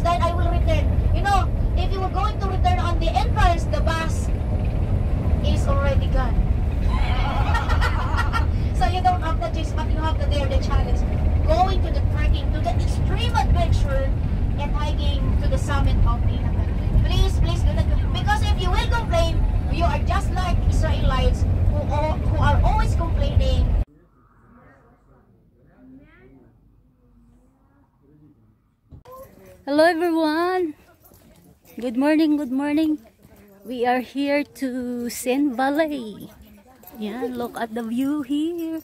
then I will return. You know, if you were going to return on the entrance, the bus is already gone. So you don't have the choice, but you have to dare the challenge. Going to the trekking, to the extreme adventure, and hiking to the summit of Pinnacle. Please, please do not go. Because if you will complain, you are just like Israelites who are always complaining. Hello everyone. Good morning, good morning. We are here to Sen Valley. Yeah, look at the view here.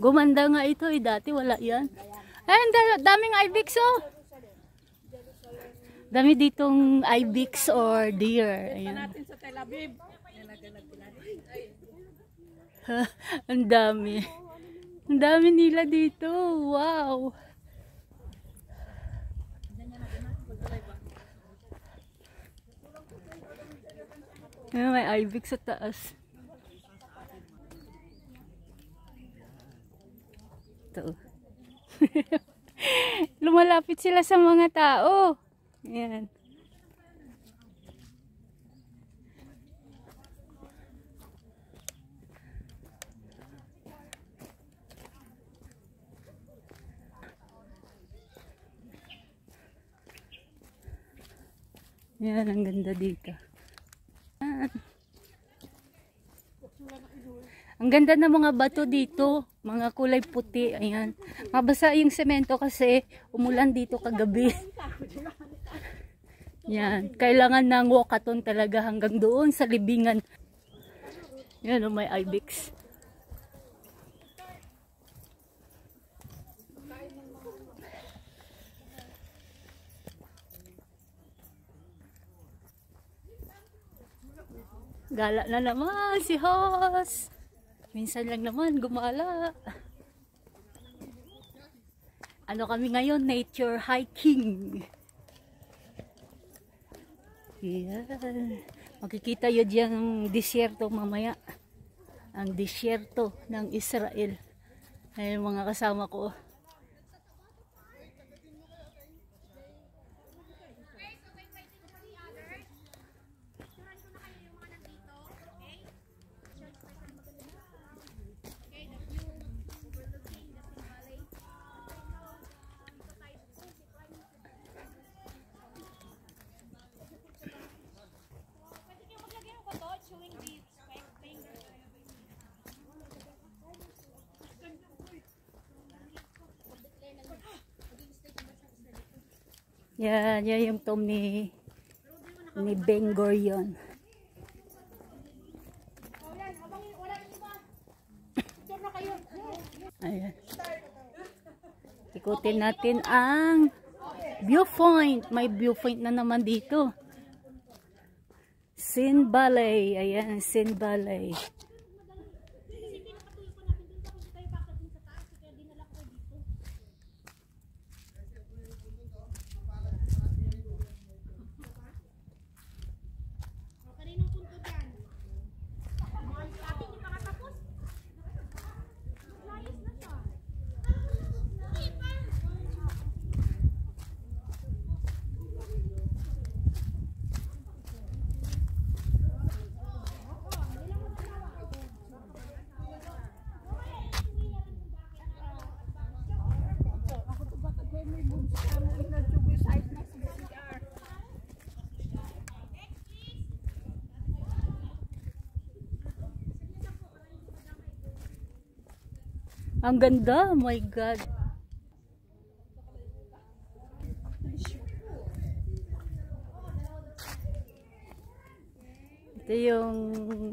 Gumanda nga ito eh, dati wala yan. Ay, daming ibex oh. Dami ditong ibex or deer. Ayan. Ang dami. Ang dami nila dito. Wow. Ayan, may ibex sa taas. Ito. Lumalapit sila sa mga tao. Ayan. Yan, ang ganda dito. Ang ganda ng mga bato dito, mga kulay puti. Ayan. Mabasa yung semento kasi umulan dito kagabi. Yan, kailangan ng walkathon talaga hanggang doon sa libingan. Yan, may ibex. Gala na naman si Hoss. Minsan lang naman gumala. Ano kami ngayon? Nature hiking. Yan. Makikita yun diyang disyerto mamaya. Ang disyerto ng Israel. Ayun mga kasama ko. Yan, yan yung tomb ni Ben Gurion. Ayan. Ikutin natin ang viewpoint. May viewpoint na naman dito. Sen Valley. Ayan, Sen Valley. Ang ganda, oh my God. Ito yung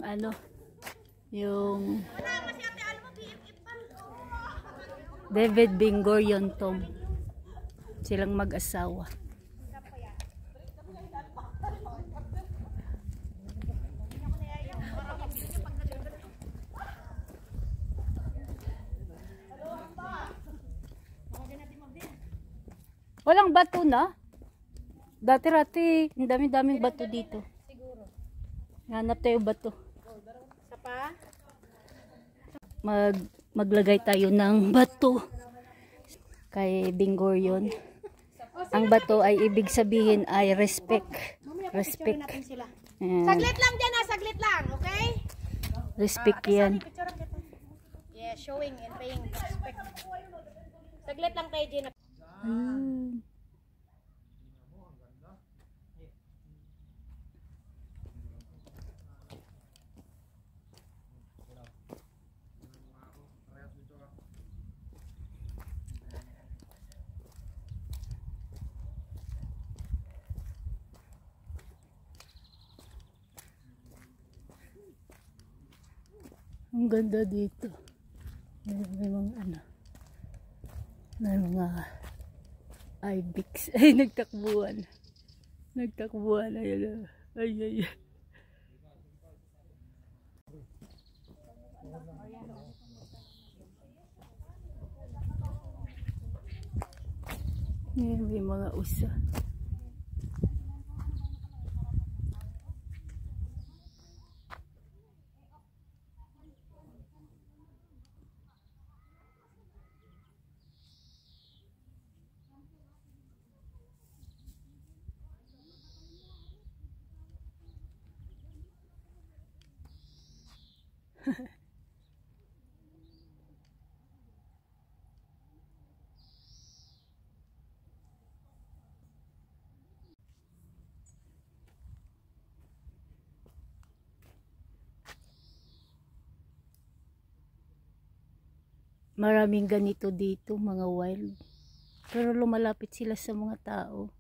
ano, yung David Ben Gurion tomb. Silang mag-asawa. Walang bato na. Dati-rati, ang dami-daming bato dito. Hanap tayo bato. Maglagay tayo ng bato. kay Bingorion. Ang bato ay ibig sabihin ay respect. Respect. Natin sila. Ayan. Saglit lang dyan ha, saglit lang, okay? Respect yan. Yeah, showing and paying respect. Saglit lang tayo, Gina. Ayun. Ang ganda dito. May mga ano. May mga ibex. Ay, nagtakbuhan. Nagtakbuhan. Ayun. Ay, ay, ay. Ngayon may mga usa. Maraming ganito dito, mga wild. Pero lumalapit sila sa mga tao.